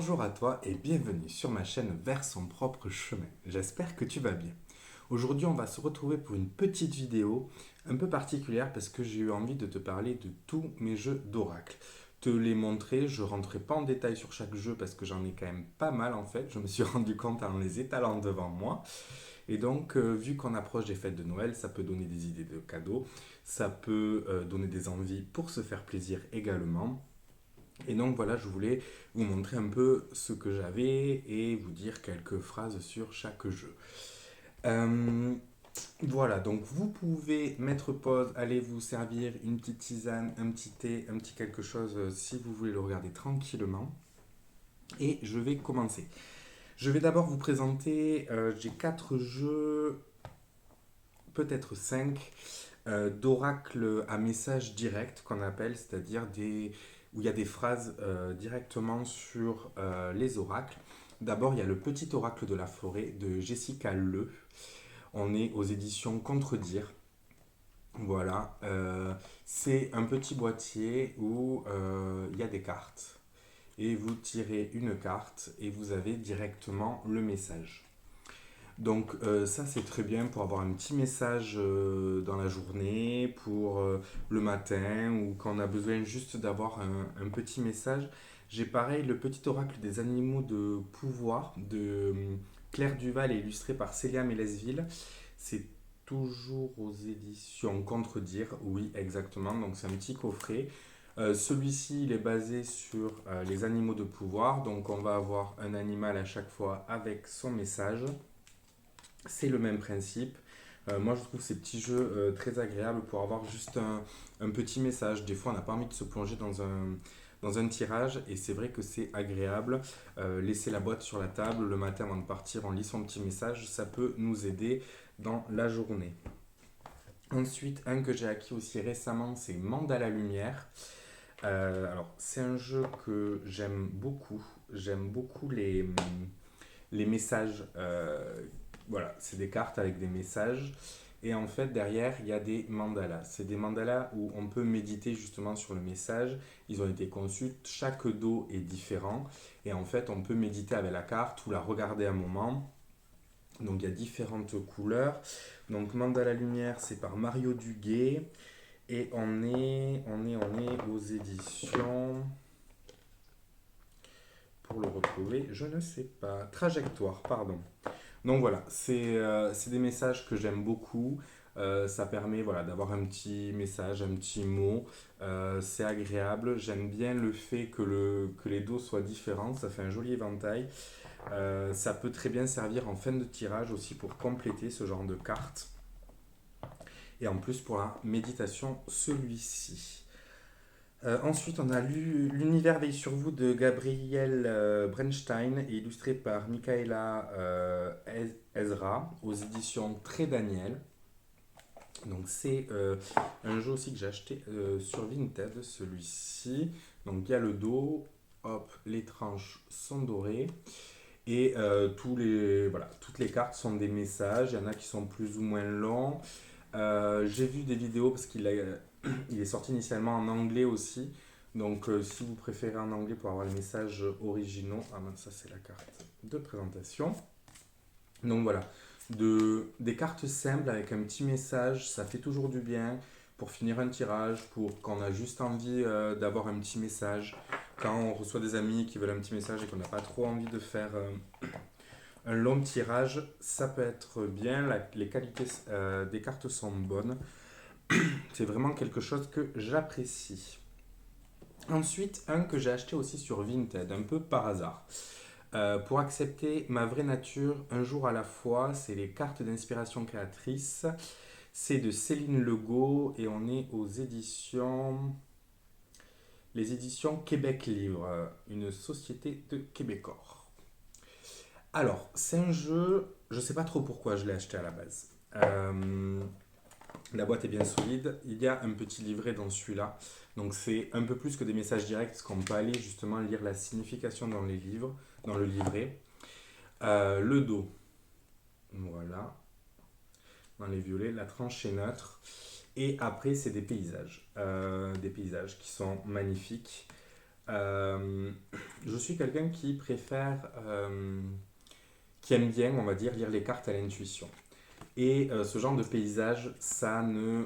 Bonjour à toi et bienvenue sur ma chaîne Vers son propre chemin. J'espère que tu vas bien. Aujourd'hui, on va se retrouver pour une petite vidéo un peu particulière parce que j'ai eu envie de te parler de tous mes jeux d'Oracle. Te les montrer, je ne rentrerai pas en détail sur chaque jeu parce que j'en ai quand même pas mal en fait. Je me suis rendu compte en les étalant devant moi. Et donc, vu qu'on approche des fêtes de Noël, ça peut donner des idées de cadeaux, ça peut donner des envies pour se faire plaisir également. Et donc voilà, je voulais vous montrer un peu ce que j'avais et vous dire quelques phrases sur chaque jeu. Euh, voilà, donc vous pouvez mettre pause, aller vous servir une petite tisane, un petit thé, un petit quelque chose si vous voulez le regarder tranquillement. Et je vais commencer. Je vais d'abord vous présenter, j'ai 4 jeux, peut-être 5 d'oracle à message direct qu'on appelle, c'est-à-dire où il y a des phrases directement sur les oracles. D'abord, il y a le petit oracle de la forêt de Jessica Le. On est aux éditions Contredire. Voilà, c'est un petit boîtier où il y a des cartes. Et vous tirez une carte et vous avez directement le message. Donc ça c'est très bien pour avoir un petit message dans la journée, pour le matin ou quand on a besoin juste d'avoir un petit message. J'ai pareil le petit oracle des animaux de pouvoir de Claire Duval et illustré par Célia Mélesville. C'est toujours aux éditions Contredire, oui exactement, donc c'est un petit coffret. Celui-ci, il est basé sur les animaux de pouvoir, donc on va avoir un animal à chaque fois avec son message. C'est le même principe. Moi, je trouve ces petits jeux très agréables pour avoir juste un petit message. Des fois, on n'a pas envie de se plonger dans un tirage et c'est vrai que c'est agréable. Laisser la boîte sur la table le matin avant de partir, on lit son petit message, ça peut nous aider dans la journée. Ensuite, un que j'ai acquis aussi récemment, c'est Mandala Lumière. Alors, c'est un jeu que j'aime beaucoup. J'aime beaucoup les messages. Voilà, c'est des cartes avec des messages. Et en fait, derrière, il y a des mandalas. C'est des mandalas où on peut méditer justement sur le message. Ils ont été conçus, chaque dos est différent. Et en fait, on peut méditer avec la carte ou la regarder un moment. Donc, il y a différentes couleurs. Donc, Mandala Lumière, c'est par Mario Duguay. Et on est aux éditions. Pour le retrouver, je ne sais pas. Trajectoire, pardon. Donc voilà, c'est des messages que j'aime beaucoup. Ça permet voilà, d'avoir un petit message, un petit mot. C'est agréable. J'aime bien le fait que les dos soient différents. Ça fait un joli éventail. Ça peut très bien servir en fin de tirage aussi pour compléter ce genre de carte. Et en plus pour la méditation, celui-ci. Ensuite, on a lu L'univers veille sur vous de Gabriel Brenstein et illustré par Michaela Ezra aux éditions Très Daniel. Donc, c'est un jeu aussi que j'ai acheté sur Vinted, celui-ci. Donc, il y a le dos, hop, les tranches sont dorées. Et voilà, toutes les cartes sont des messages. Il y en a qui sont plus ou moins longs. J'ai vu des vidéos parce il est sorti initialement en anglais aussi. Donc, si vous préférez en anglais pour avoir les messages originaux, ah ben ça c'est la carte de présentation. Donc voilà, des cartes simples avec un petit message, ça fait toujours du bien pour finir un tirage, pour quand on a juste envie d'avoir un petit message, quand on reçoit des amis qui veulent un petit message et qu'on n'a pas trop envie de faire un long tirage, ça peut être bien. Les qualités des cartes sont bonnes. C'est vraiment quelque chose que j'apprécie. Ensuite, un que j'ai acheté aussi sur Vinted, un peu par hasard. Pour accepter ma vraie nature, un jour à la fois, c'est les cartes d'inspiration créatrice. C'est de Céline Legault et on est aux éditions. Les éditions Québec Livre, une société de Québécois. Alors, c'est un jeu, je ne sais pas trop pourquoi je l'ai acheté à la base. La boîte est bien solide. Il y a un petit livret dans celui-là. Donc c'est un peu plus que des messages directs parce qu'on peut aller justement lire la signification dans les livres, dans le livret. Le dos, voilà, dans les violets. La tranche est neutre. Et après, c'est des paysages. Des paysages qui sont magnifiques. Euh, je suis quelqu'un qui préfère, qui aime bien, on va dire, lire les cartes à l'intuition. Et ce genre de paysage, ça ne...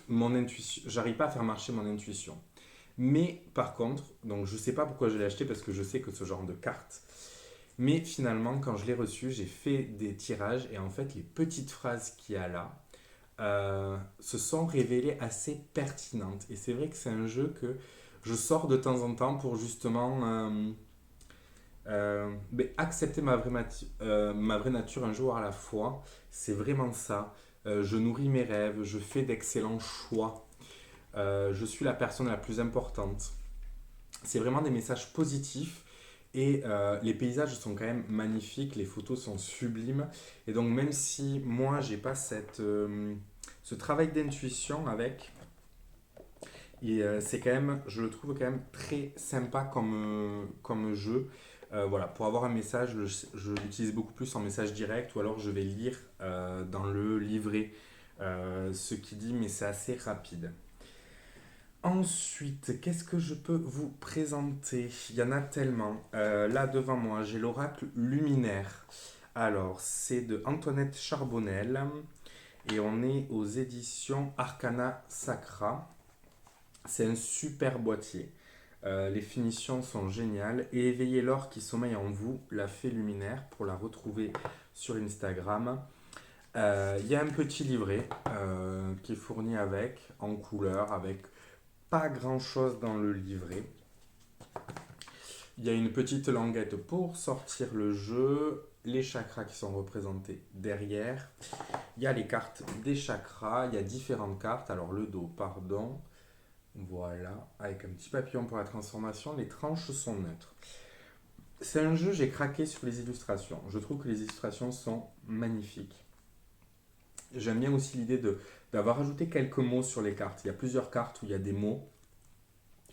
Mon intuition, j'arrive pas à faire marcher mon intuition. Mais par contre, donc je sais pas pourquoi je l'ai acheté parce que je sais que ce genre de carte. Mais finalement, quand je l'ai reçu, j'ai fait des tirages et en fait, les petites phrases qu'il y a là se sont révélées assez pertinentes. Et c'est vrai que c'est un jeu que je sors de temps en temps pour justement mais accepter ma vraie nature un jour à la fois. C'est vraiment ça. Je nourris mes rêves, je fais d'excellents choix. Je suis la personne la plus importante. C'est vraiment des messages positifs et les paysages sont quand même magnifiques, les photos sont sublimes. Et donc même si moi j'ai pas ce travail d'intuition avec, c'est quand même, je le trouve quand même très sympa comme jeu. Voilà, pour avoir un message, je l'utilise beaucoup plus en message direct ou alors je vais lire dans le livret ce qui dit, mais c'est assez rapide. Ensuite, qu'est-ce que je peux vous présenter? Il y en a tellement. Là devant moi, j'ai l'oracle luminaire. Alors, c'est de Antoinette Charbonnel et on est aux éditions Arcana Sacra. C'est un super boîtier. Les finitions sont géniales. Et éveillez l'or qui sommeille en vous, la fée luminaire, pour la retrouver sur Instagram. Il y a un petit livret qui est fourni avec, en couleur, avec pas grand chose dans le livret. Il y a une petite languette pour sortir le jeu, les chakras qui sont représentés derrière. Il y a les cartes des chakras, il y a différentes cartes. Alors le dos, pardon. Voilà, avec un petit papillon pour la transformation. Les tranches sont neutres. C'est un jeu, j'ai craqué sur les illustrations. Je trouve que les illustrations sont magnifiques. J'aime bien aussi l'idée d'avoir ajouté quelques mots sur les cartes. Il y a plusieurs cartes où il y a des mots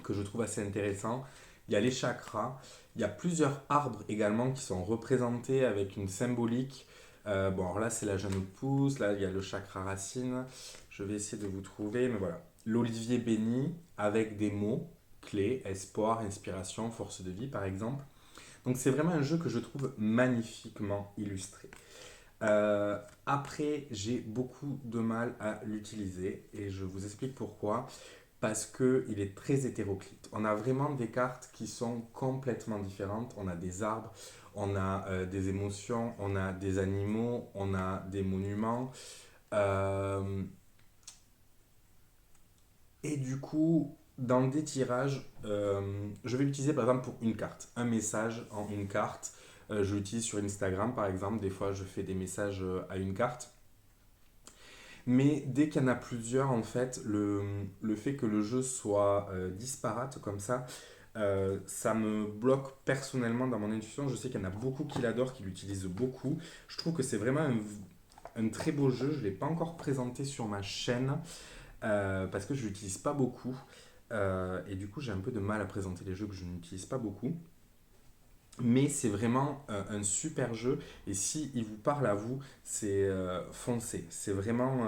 que je trouve assez intéressants. Il y a les chakras, il y a plusieurs arbres également qui sont représentés avec une symbolique. Bon, alors là, c'est la jeune pousse, là, il y a le chakra racine. Je vais essayer de vous trouver, mais voilà. L'olivier béni avec des mots clés, espoir, inspiration, force de vie, par exemple. Donc, c'est vraiment un jeu que je trouve magnifiquement illustré. Après, j'ai beaucoup de mal à l'utiliser et je vous explique pourquoi parce qu'il est très hétéroclite. On a vraiment des cartes qui sont complètement différentes. On a des arbres, on a des émotions, on a des animaux, on a des monuments. Euh, et du coup, dans des tirages, je vais l'utiliser par exemple pour une carte, un message en une carte. Je l'utilise sur Instagram par exemple. Des fois, je fais des messages à une carte. Mais dès qu'il y en a plusieurs, en fait, le fait que le jeu soit disparate comme ça me bloque personnellement dans mon intuition. Je sais qu'il y en a beaucoup qui l'adorent, qui l'utilisent beaucoup. Je trouve que c'est vraiment un très beau jeu. Je ne l'ai pas encore présenté sur ma chaîne parce que je ne l'utilise pas beaucoup. Et du coup, j'ai un peu de mal à présenter les jeux que je n'utilise pas beaucoup. Mais c'est vraiment un super jeu et si il vous parle à vous, c'est foncé. C'est vraiment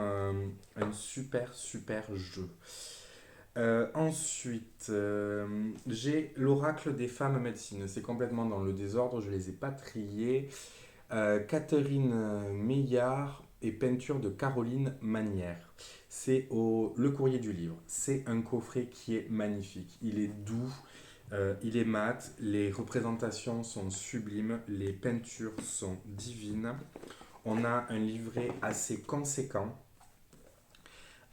un super jeu. Ensuite, j'ai l'oracle des femmes médecine. C'est complètement dans le désordre, je ne les ai pas triés. Catherine Meillard et peinture de Caroline Manière. C'est au Le Courrier du Livre. C'est un coffret qui est magnifique. Il est doux, il est mat, les représentations sont sublimes, les peintures sont divines. On a un livret assez conséquent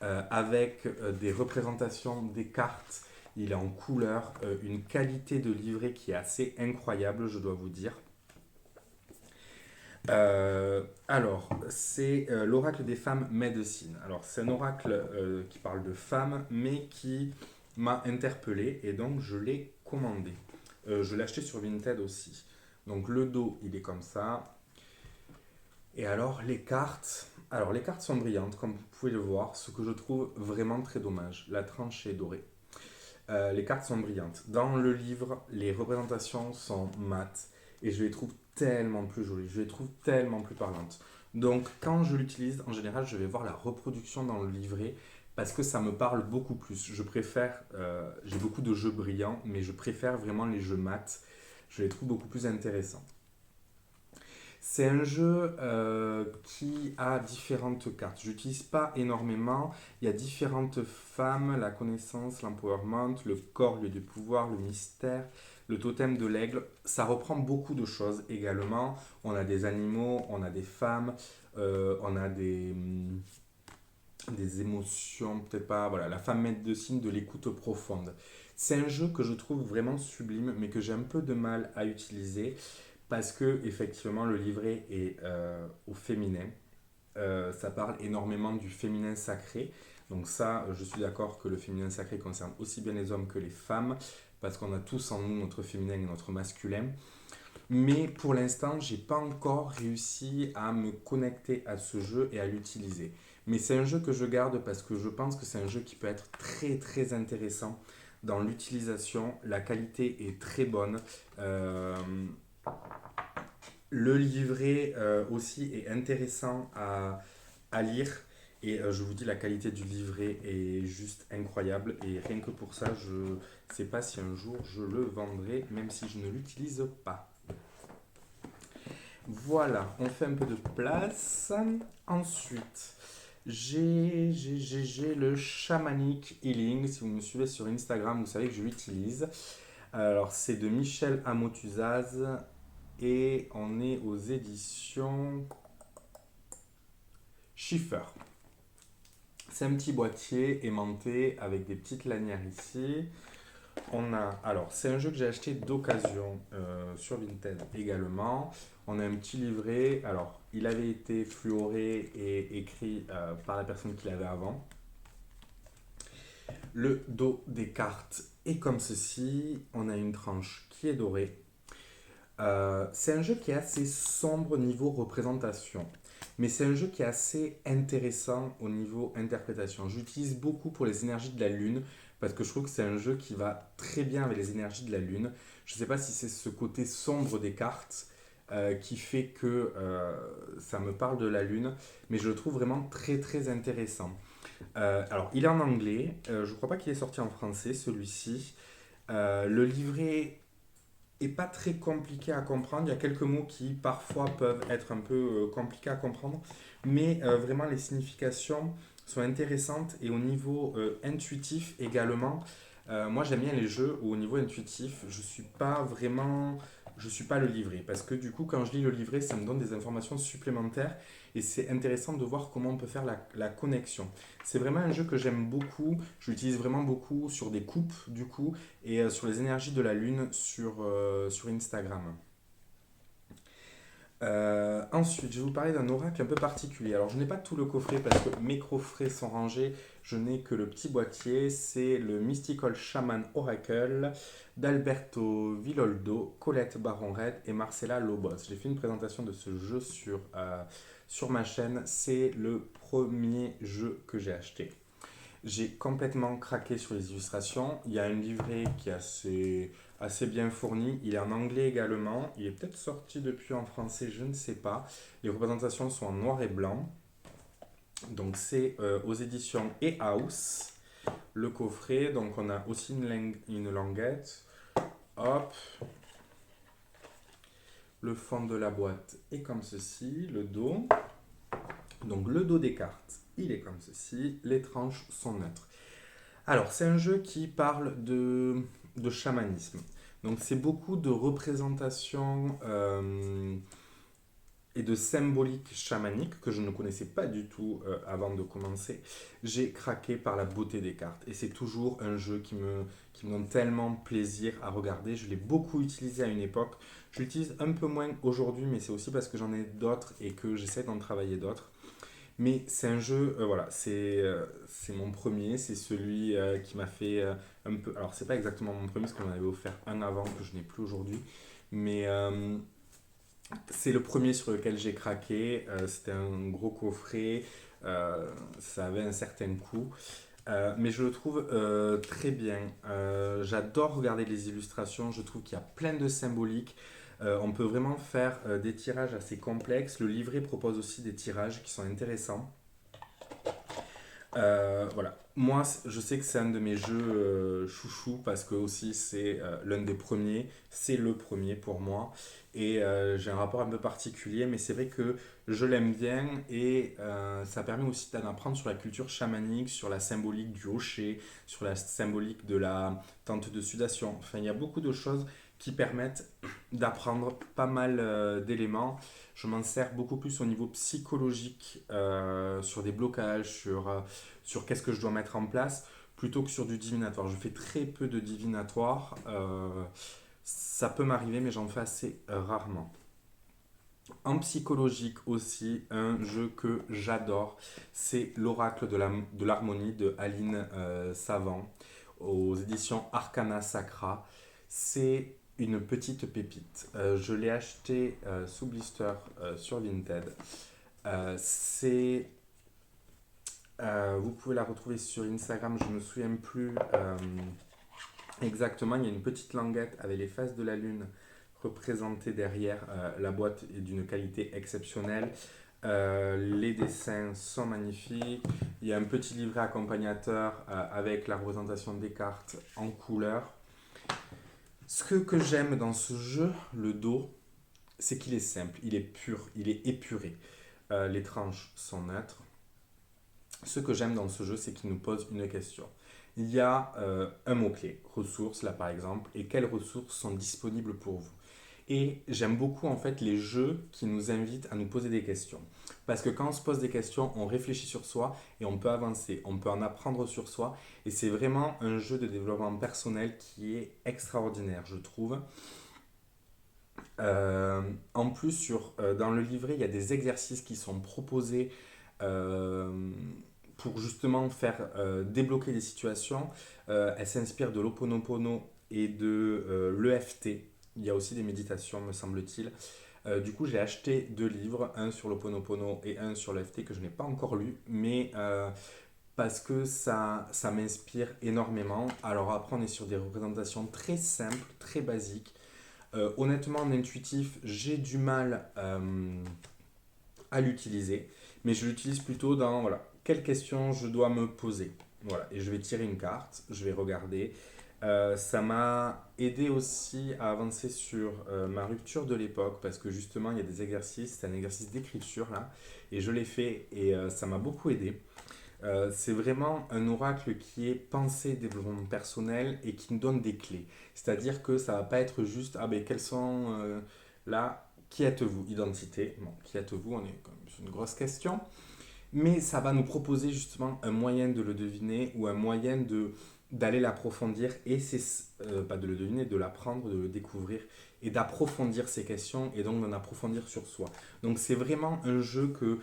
avec des représentations des cartes. Il est en couleur, une qualité de livret qui est assez incroyable, je dois vous dire. Alors, c'est l'oracle des femmes médecine. Alors, c'est un oracle qui parle de femmes, mais qui m'a interpellé et donc je l'ai commandé. Je l'ai acheté sur Vinted aussi. Donc, le dos, il est comme ça. Et alors, les cartes. Alors, les cartes sont brillantes, comme vous pouvez le voir, ce que je trouve vraiment très dommage. La tranchée dorée. Les cartes sont brillantes. Dans le livre, les représentations sont mates et je les trouve tellement plus jolies, je les trouve tellement plus parlantes. Donc quand je l'utilise, en général, je vais voir la reproduction dans le livret parce que ça me parle beaucoup plus. Je préfère, j'ai beaucoup de jeux brillants, mais je préfère vraiment les jeux mat. Je les trouve beaucoup plus intéressants. C'est un jeu qui a différentes cartes. Je n'utilise pas énormément. Il y a différentes femmes, la connaissance, l'empowerment, le corps, lieu du pouvoir, le mystère, le totem de l'aigle. Ça reprend beaucoup de choses également. On a des animaux, on a des femmes, on a des émotions, peut-être pas. Voilà, la femme maître de signe de l'écoute profonde. C'est un jeu que je trouve vraiment sublime, mais que j'ai un peu de mal à utiliser parce que effectivement le livret est au féminin. Ça parle énormément du féminin sacré. Donc ça, je suis d'accord que le féminin sacré concerne aussi bien les hommes que les femmes, parce qu'on a tous en nous notre féminin et notre masculin. Mais pour l'instant, j'ai pas encore réussi à me connecter à ce jeu et à l'utiliser. Mais c'est un jeu que je garde parce que je pense que c'est un jeu qui peut être très très intéressant dans l'utilisation. La qualité est très bonne. Le livret aussi est intéressant à lire. Et je vous dis, la qualité du livret est juste incroyable. Et rien que pour ça, je ne sais pas si un jour je le vendrai, même si je ne l'utilise pas. Voilà, on fait un peu de place. Ensuite, j'ai le Shamanic Healing. Si vous me suivez sur Instagram, vous savez que je l'utilise. Alors, c'est de Michel Amotuzaz et on est aux éditions Schiffer. C'est un petit boîtier aimanté avec des petites lanières ici. Alors, c'est un jeu que j'ai acheté d'occasion sur Vinted également. On a un petit livret. Alors, il avait été fluoré et écrit par la personne qui l'avait avant. Le dos des cartes est comme ceci. On a une tranche qui est dorée. C'est un jeu qui est assez sombre niveau représentation, mais c'est un jeu qui est assez intéressant au niveau interprétation. J'utilise beaucoup pour les énergies de la lune, parce que je trouve que c'est un jeu qui va très bien avec les énergies de la lune. Je ne sais pas si c'est ce côté sombre des cartes qui fait que ça me parle de la lune, mais je le trouve vraiment très très intéressant. Alors, il est en anglais, je ne crois pas qu'il est sorti en français celui-ci. Le livret est pas très compliqué à comprendre. Il y a quelques mots qui parfois peuvent être un peu compliqués à comprendre, mais vraiment les significations sont intéressantes et au niveau intuitif également. Moi j'aime bien les jeux où au niveau intuitif, je suis pas le livret parce que du coup quand je lis le livret, ça me donne des informations supplémentaires et c'est intéressant de voir comment on peut faire la connexion. C'est vraiment un jeu que j'aime beaucoup. Je l'utilise vraiment beaucoup sur des coupes du coup et sur les énergies de la lune sur Instagram. Ensuite, je vais vous parler d'un oracle un peu particulier. Alors, je n'ai pas tout le coffret parce que mes coffrets sont rangés. Je n'ai que le petit boîtier. C'est le Mystical Shaman Oracle d'Alberto Villoldo, Colette Baron-Red et Marcella Lobos. J'ai fait une présentation de ce jeu sur ma chaîne. C'est le premier jeu que j'ai acheté. J'ai complètement craqué sur les illustrations. Il y a un livret qui est assez bien fourni. Il est en anglais également. Il est peut-être sorti depuis en français, je ne sais pas. Les représentations sont en noir et blanc. Donc c'est aux éditions E-House, le coffret. Donc on a aussi une languette. Hop. Le fond de la boîte est comme ceci. Le dos. Donc le dos des cartes, il est comme ceci. Les tranches sont neutres. Alors, c'est un jeu qui parle de chamanisme. Donc, c'est beaucoup de représentations et de symbolique chamanique que je ne connaissais pas du tout avant de commencer. J'ai craqué par la beauté des cartes. Et c'est toujours un jeu qui me donne tellement plaisir à regarder. Je l'ai beaucoup utilisé à une époque. Je l'utilise un peu moins aujourd'hui, mais c'est aussi parce que j'en ai d'autres et que j'essaie d'en travailler d'autres. Mais c'est un jeu, voilà, c'est mon premier, c'est celui qui m'a fait un peu. Alors, c'est pas exactement mon premier, parce qu'on en avait offert un avant que je n'ai plus aujourd'hui. Mais c'est le premier sur lequel j'ai craqué. C'était un gros coffret, ça avait un certain coût. Mais je le trouve très bien. J'adore regarder les illustrations, je trouve qu'il y a plein de symboliques. On peut vraiment faire des tirages assez complexes. Le livret propose aussi des tirages qui sont intéressants. Voilà. Moi, je sais que c'est un de mes jeux chouchou parce que aussi c'est l'un des premiers. C'est le premier pour moi. Et j'ai un rapport un peu particulier, mais c'est vrai que je l'aime bien et ça permet aussi d'en apprendre sur la culture chamanique, sur la symbolique du hocher, sur la symbolique de la tente de sudation. Enfin, il y a beaucoup de choses qui permettent d'apprendre pas mal d'éléments. Je m'en sers beaucoup plus au niveau psychologique, sur des blocages, sur qu'est-ce que je dois mettre en place, plutôt que sur du divinatoire. Je fais très peu de divinatoire. Ça peut m'arriver, mais j'en fais assez rarement. En psychologique aussi, un jeu que j'adore, c'est l'Oracle de l'harmonie de Aline Savant aux éditions Arcana Sacra. C'est une petite pépite. Je l'ai acheté sous blister sur Vinted. C'est Vous pouvez la retrouver sur Instagram, je ne me souviens plus exactement. Il y a une petite languette avec les faces de la lune représentées derrière. La boîte est d'une qualité exceptionnelle. Les dessins sont magnifiques. Il y a un petit livret accompagnateur avec la représentation des cartes en couleur. Ce que j'aime dans ce jeu, le dos, c'est qu'il est simple, il est pur, il est épuré. Les tranches sont neutres. Ce que j'aime dans ce jeu, c'est qu'il nous pose une question. Il y a un mot-clé, ressources, là par exemple, et quelles ressources sont disponibles pour vous. Et j'aime beaucoup en fait les jeux qui nous invitent à nous poser des questions. Parce que quand on se pose des questions, on réfléchit sur soi et on peut avancer, on peut en apprendre sur soi. Et c'est vraiment un jeu de développement personnel qui est extraordinaire, je trouve. En plus, dans le livret, il y a des exercices qui sont proposés euh, pour justement faire débloquer des situations. Elle s'inspire de l'Ho'oponopono et de l'EFT. Il y a aussi des méditations, me semble-t-il. Du coup, j'ai acheté deux livres, un sur l'Ho'oponopono et un sur l'EFT que je n'ai pas encore lu, mais parce que ça m'inspire énormément. Alors après, on est sur des représentations très simples, très basiques. Honnêtement, en intuitif, j'ai du mal à l'utiliser, mais je l'utilise plutôt dans voilà, quelles questions je dois me poser. Voilà, et je vais tirer une carte, je vais regarder. Ça m'a aidé aussi à avancer sur ma rupture de l'époque parce que justement il y a des exercices, c'est un exercice d'écriture là, et je l'ai fait et ça m'a beaucoup aidé. C'est vraiment un oracle qui est pensé développement personnel et qui nous donne des clés. C'est-à-dire que ça va pas être juste, ah ben quels sont là, qui êtes-vous? Identité. Bon, qui êtes-vous? On est c'est une grosse question. Mais ça va nous proposer justement un moyen de le deviner ou un moyen d'aller l'approfondir et c'est pas de le deviner, de l'apprendre, de le découvrir et d'approfondir ces questions et donc d'en approfondir sur soi. Donc c'est vraiment un jeu que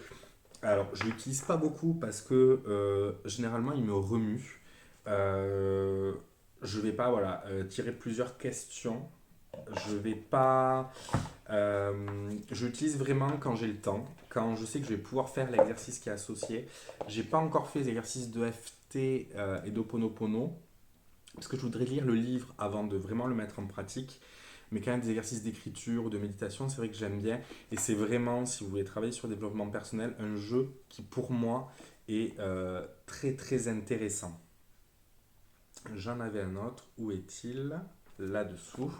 alors, je l'utilise pas beaucoup parce que généralement il me remue. Euh, je vais pas voilà, tirer plusieurs questions. Je vais pas. Je l'utilise vraiment quand j'ai le temps, quand je sais que je vais pouvoir faire l'exercice qui est associé. J'ai pas encore fait les exercices de FT et d'Oponopono parce que je voudrais lire le livre avant de vraiment le mettre en pratique. Mais quand même des exercices d'écriture ou de méditation, c'est vrai que j'aime bien. Et c'est vraiment, si vous voulez travailler sur le développement personnel, un jeu qui pour moi est très très intéressant. J'en avais un autre. Où est-il? Là-dessous.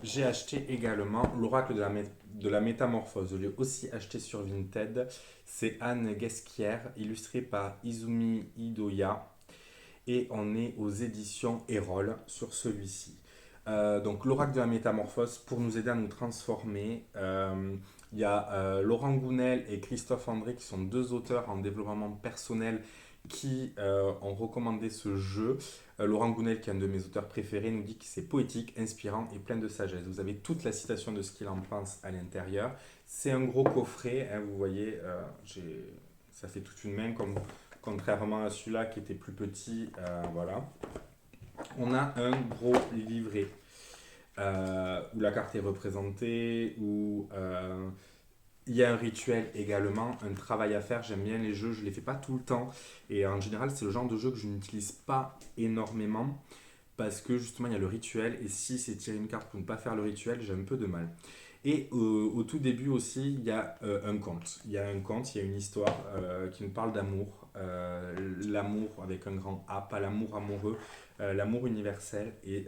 J'ai acheté également l'Oracle de la Métamorphose. Je l'ai aussi acheté sur Vinted. C'est Anne Guesquière, illustré par Izumi Idoya. Et on est aux éditions Erol sur celui-ci. Donc l'oracle de la métamorphose pour nous aider à nous transformer. Il y a Laurent Gounel et Christophe André qui sont deux auteurs en développement personnel qui ont recommandé ce jeu. Laurent Gounel, qui est un de mes auteurs préférés, nous dit que c'est poétique, inspirant et plein de sagesse. Vous avez toute la citation de ce qu'il en pense à l'intérieur. C'est un gros coffret, hein, vous voyez, ça fait toute une main, contrairement à celui-là qui était plus petit. Voilà. On a un gros livret où la carte est représentée, où il y a un rituel également, un travail à faire. J'aime bien les jeux, je ne les fais pas tout le temps. Et en général, c'est le genre de jeu que je n'utilise pas énormément parce que justement, il y a le rituel. Et si c'est tirer une carte pour ne pas faire le rituel, j'ai un peu de mal. Et au tout début aussi, il y a un conte. Il y a un conte, il y a une histoire qui nous parle d'amour. L'amour avec un grand A, pas l'amour amoureux, l'amour universel. Et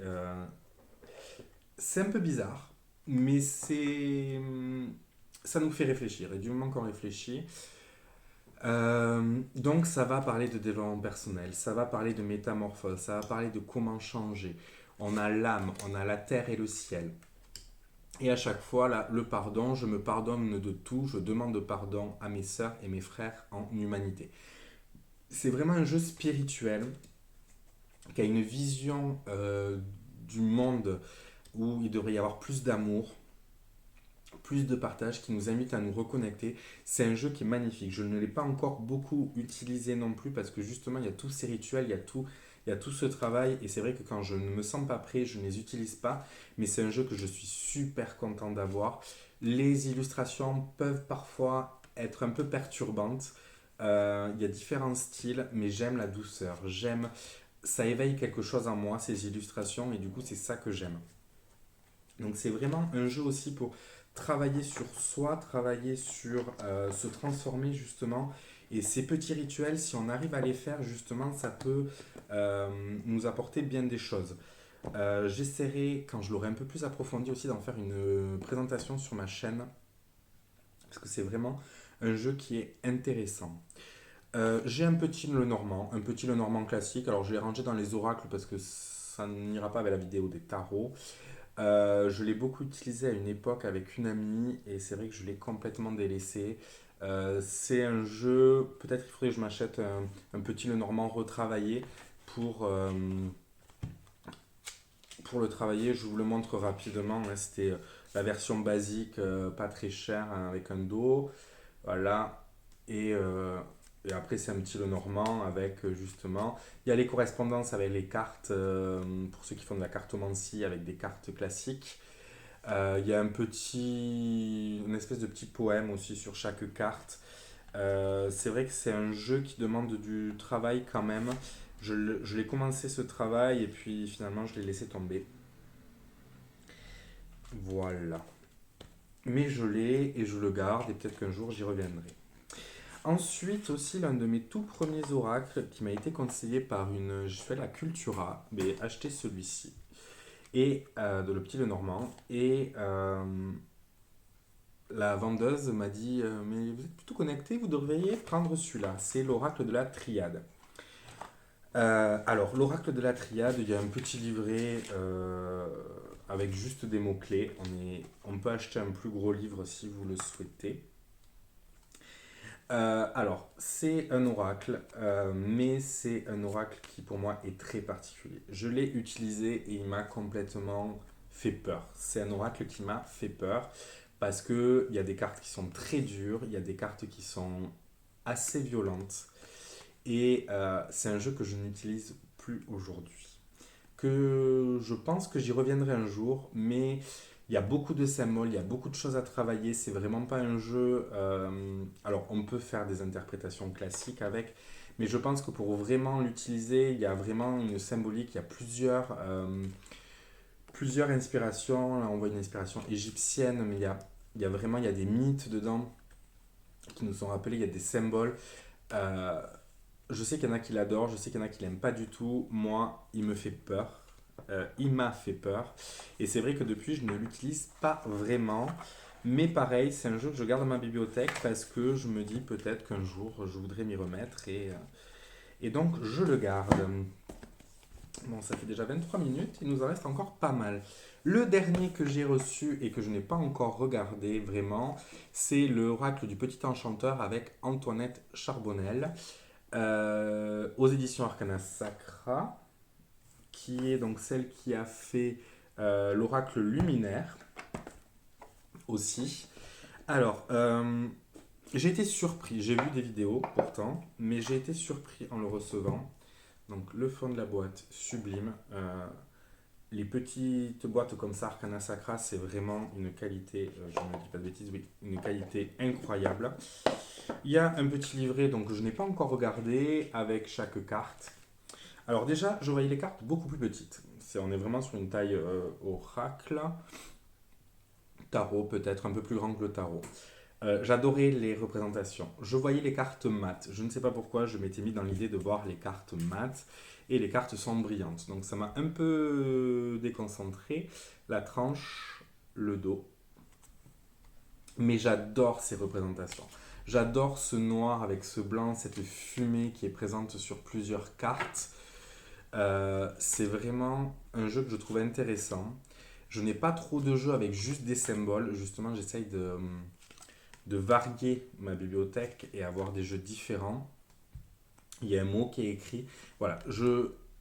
c'est un peu bizarre, mais ça nous fait réfléchir. Et du moment qu'on réfléchit, donc ça va parler de développement personnel, ça va parler de métamorphose, ça va parler de comment changer. On a l'âme, on a la terre et le ciel. Et à chaque fois, là, le pardon, je me pardonne de tout, je demande pardon à mes sœurs et mes frères en humanité. C'est vraiment un jeu spirituel qui a une vision du monde où il devrait y avoir plus d'amour, plus de partage, qui nous invite à nous reconnecter. C'est un jeu qui est magnifique. Je ne l'ai pas encore beaucoup utilisé non plus parce que justement, il y a tous ces rituels, il y a tout ce travail. Et c'est vrai que quand je ne me sens pas prêt, je ne les utilise pas. Mais c'est un jeu que je suis super content d'avoir. Les illustrations peuvent parfois être un peu perturbantes. Il y a différents styles, mais j'aime la douceur. J'aime, ça éveille quelque chose en moi, ces illustrations, et du coup, c'est ça que j'aime. Donc c'est vraiment un jeu aussi pour travailler sur soi, travailler sur se transformer justement. Et ces petits rituels, si on arrive à les faire justement, ça peut nous apporter bien des choses. J'essaierai, quand je l'aurai un peu plus approfondi aussi, d'en faire une présentation sur ma chaîne, parce que c'est vraiment un jeu qui est intéressant. J'ai un petit le normand classique. Alors je l'ai rangé dans les oracles parce que ça n'ira pas avec la vidéo des tarots. Je l'ai beaucoup utilisé à une époque avec une amie et c'est vrai que je l'ai complètement délaissé. C'est un jeu, peut-être il faudrait que je m'achète un petit Lenormand retravaillé pour, euh, pour le travailler. Je vous le montre rapidement, hein. C'était la version basique, pas très chère, hein, avec un dos. Voilà. Et, euh, et après, c'est un petit Lenormand avec justement. Il y a les correspondances avec les cartes, pour ceux qui font de la cartomancie avec des cartes classiques. Il y a une espèce de petit poème aussi sur chaque carte. C'est vrai que c'est un jeu qui demande du travail quand même. Je l'ai commencé ce travail et puis finalement je l'ai laissé tomber. Voilà. Mais je l'ai et je le garde et peut-être qu'un jour j'y reviendrai. Ensuite aussi l'un de mes tout premiers oracles qui m'a été conseillé par une... Je fais la Cultura, mais acheté celui-ci. Et de le petit Lenormand. Et la vendeuse m'a dit mais vous êtes plutôt connecté, vous devriez prendre celui-là. C'est l'oracle de la triade. Alors, l'oracle de la triade, il y a un petit livret avec juste des mots-clés. On peut acheter un plus gros livre si vous le souhaitez. Alors, c'est un oracle, mais c'est un oracle qui pour moi est très particulier. Je l'ai utilisé et il m'a complètement fait peur. C'est un oracle qui m'a fait peur parce qu'il y a des cartes qui sont très dures, il y a des cartes qui sont assez violentes et c'est un jeu que je n'utilise plus aujourd'hui. Que je pense que j'y reviendrai un jour, mais il y a beaucoup de symboles, il y a beaucoup de choses à travailler. C'est vraiment pas un jeu. Alors, on peut faire des interprétations classiques avec, mais je pense que pour vraiment l'utiliser, il y a vraiment une symbolique. Il y a plusieurs inspirations. Là, on voit une inspiration égyptienne, mais il y a des mythes dedans qui nous sont rappelés. Il y a des symboles. Euh, je sais qu'il y en a qui l'adorent, je sais qu'il y en a qui l'aiment pas du tout. Moi, il me fait peur. Il m'a fait peur. Et c'est vrai que depuis, je ne l'utilise pas vraiment. Mais pareil, c'est un jeu que je garde dans ma bibliothèque parce que je me dis peut-être qu'un jour, je voudrais m'y remettre. Et donc, je le garde. Bon, ça fait déjà 23 minutes. Il nous en reste encore pas mal. Le dernier que j'ai reçu et que je n'ai pas encore regardé vraiment, c'est l'Oracle du Petit Enchanteur avec Antoinette Charbonnel, aux éditions Arcana Sacra, qui est donc celle qui a fait l'oracle luminaire aussi. Alors, j'ai été surpris, j'ai vu des vidéos pourtant, mais j'ai été surpris en le recevant. Donc le fond de la boîte, sublime. Les petites boîtes comme ça, Arcana Sacra, c'est vraiment une qualité, je ne dis pas de bêtises, oui, une qualité incroyable. Il y a un petit livret, donc je n'ai pas encore regardé, avec chaque carte. Alors déjà, je voyais les cartes beaucoup plus petites. On est vraiment sur une taille oracle, tarot, peut-être un peu plus grand que le tarot. J'adorais les représentations. Je voyais les cartes mates. Je ne sais pas pourquoi, je m'étais mis dans l'idée de voir les cartes mates. Et les cartes sont brillantes. Donc ça m'a un peu déconcentré. La tranche, le dos. Mais j'adore ces représentations. J'adore ce noir avec ce blanc, cette fumée qui est présente sur plusieurs cartes. C'est vraiment un jeu que je trouve intéressant. Je n'ai pas trop de jeux avec juste des symboles. Justement, j'essaye de varier ma bibliothèque et avoir des jeux différents. Il y a un mot qui est écrit. Voilà,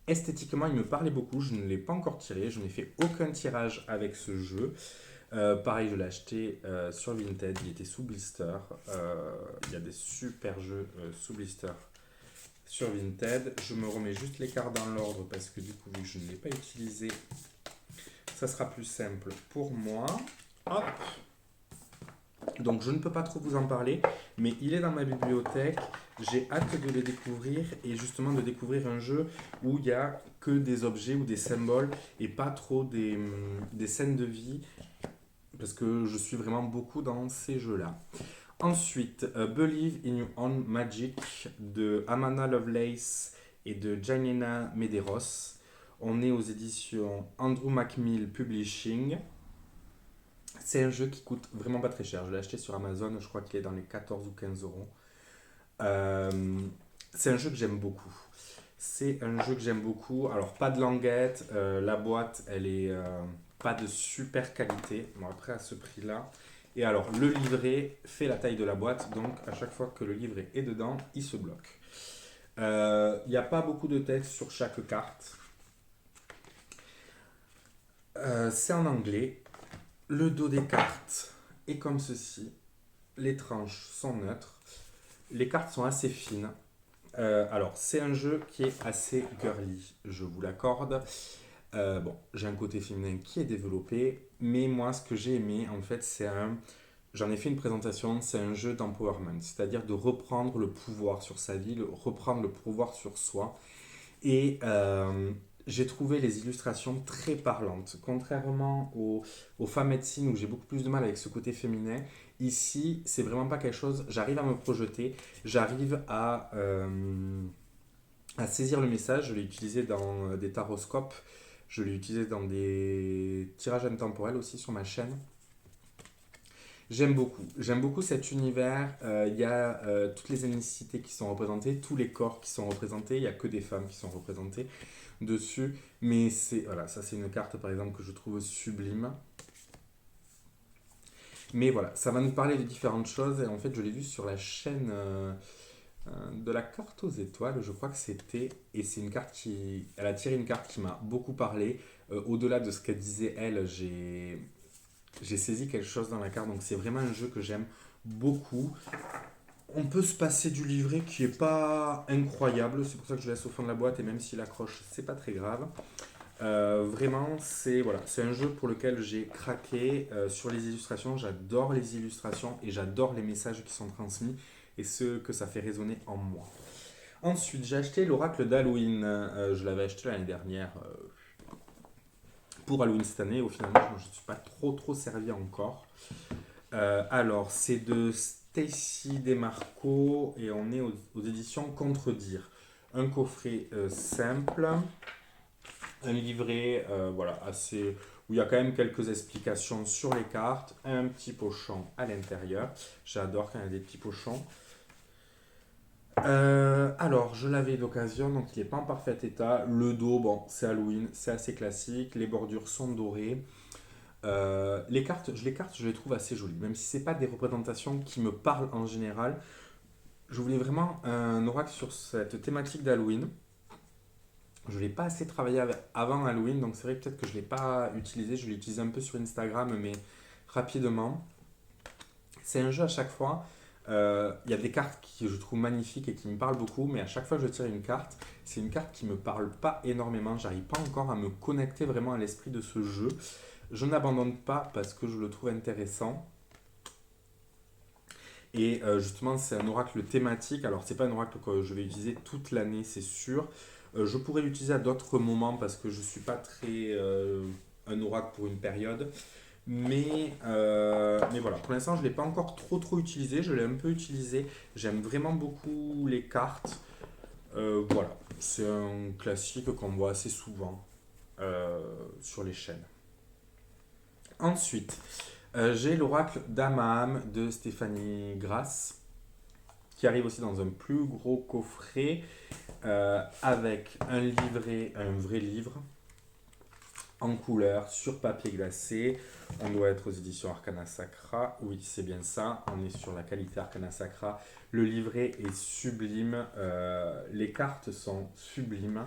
esthétiquement, il me parlait beaucoup. Je ne l'ai pas encore tiré. Je n'ai fait aucun tirage avec ce jeu. Pareil, je l'ai acheté sur Vinted. Il était sous blister. Il y a des super jeux sous blister sur Vinted. Je me remets juste les cartes dans l'ordre parce que du coup, vu que je ne l'ai pas utilisé, ça sera plus simple pour moi. Hop. Donc je ne peux pas trop vous en parler, mais il est dans ma bibliothèque. J'ai hâte de le découvrir et justement de découvrir un jeu où il n'y a que des objets ou des symboles et pas trop des scènes de vie, parce que je suis vraiment beaucoup dans ces jeux-là. Ensuite, Believe in Your Own Magic de Amanda Lovelace et de Janina Medeiros. On est aux éditions Andrew Macmill Publishing. C'est un jeu qui coûte vraiment pas très cher. Je l'ai acheté sur Amazon, je crois qu'il est dans les 14 ou 15 euros. C'est un jeu que j'aime beaucoup. C'est un jeu que j'aime beaucoup. Alors, pas de languette. La boîte, elle est pas de super qualité. Bon, après, à ce prix-là. Et alors, le livret fait la taille de la boîte. Donc, à chaque fois que le livret est dedans, il se bloque. Il n'y a pas beaucoup de texte sur chaque carte. C'est en anglais. Le dos des cartes est comme ceci. Les tranches sont neutres. Les cartes sont assez fines. Alors, c'est un jeu qui est assez girly, je vous l'accorde. Bon, j'ai un côté féminin qui est développé, mais moi, ce que j'ai aimé, en fait, j'en ai fait une présentation, c'est un jeu d'empowerment, c'est-à-dire de reprendre le pouvoir sur sa vie, reprendre le pouvoir sur soi. Et j'ai trouvé les illustrations très parlantes. Contrairement aux femmes médecines où j'ai beaucoup plus de mal avec ce côté féminin, ici, c'est vraiment pas quelque chose. J'arrive à me projeter, j'arrive à saisir le message. Je l'ai utilisé dans des taroscopes, je l'ai utilisé dans des tirages intemporels aussi sur ma chaîne. J'aime beaucoup cet univers. Il y a toutes les ethnicités qui sont représentées, tous les corps qui sont représentés. Il n'y a que des femmes qui sont représentées dessus. Mais voilà, ça c'est une carte par exemple que je trouve sublime. Mais voilà, ça va nous parler de différentes choses. Et en fait, je l'ai vu sur la chaîne de la carte aux étoiles, je crois que c'était. Et c'est une carte qui. Elle a tiré une carte qui m'a beaucoup parlé. Au-delà de ce qu'elle disait, elle, j'ai saisi quelque chose dans la carte, donc c'est vraiment un jeu que j'aime beaucoup. On peut se passer du livret qui est pas incroyable, c'est pour ça que je laisse au fond de la boîte et même s'il accroche, c'est pas très grave. Vraiment, c'est un jeu pour lequel j'ai craqué sur les illustrations. J'adore les illustrations et j'adore les messages qui sont transmis et ce que ça fait résonner en moi. Ensuite, j'ai acheté l'oracle d'Halloween. Je l'avais acheté l'année dernière. Pour Halloween cette année. Au final, je ne suis pas trop servi encore. Alors, c'est de Stacy DeMarco et on est aux éditions Contredire. Un coffret simple, un livret voilà, assez, où il y a quand même quelques explications sur les cartes, un petit pochon à l'intérieur. J'adore quand il y a des petits pochons. Alors, je l'avais d'occasion, donc il n'est pas en parfait état. Le dos, bon, c'est Halloween, c'est assez classique. Les bordures sont dorées. Les cartes, je les trouve assez jolies, même si c'est pas des représentations qui me parlent en général. Je voulais vraiment un oracle sur cette thématique d'Halloween. Je ne l'ai pas assez travaillé avant Halloween, donc c'est vrai peut-être que je ne l'ai pas utilisé. Je l'ai utilisé un peu sur Instagram, mais rapidement. C'est un jeu à chaque fois. Il y a des cartes qui je trouve magnifiques et qui me parlent beaucoup, mais à chaque fois que je tire une carte, c'est une carte qui ne me parle pas énormément. J'arrive pas encore à me connecter vraiment à l'esprit de ce jeu. Je n'abandonne pas parce que je le trouve intéressant. Et justement, c'est un oracle thématique. Alors, c'est pas un oracle que je vais utiliser toute l'année, c'est sûr. Je pourrais l'utiliser à d'autres moments parce que je suis pas très un oracle pour une période. Mais voilà, pour l'instant, je ne l'ai pas encore trop utilisé. Je l'ai un peu utilisé. J'aime vraiment beaucoup les cartes. Voilà, c'est un classique qu'on voit assez souvent sur les chaînes. Ensuite, j'ai l'oracle d'Amaham de Stéphanie Grasse, qui arrive aussi dans un plus gros coffret avec un livret, un vrai livre en couleur sur papier glacé. On doit être aux éditions Arcana Sacra. Oui, c'est bien ça. On est sur la qualité Arcana Sacra. Le livret est sublime. Les cartes sont sublimes.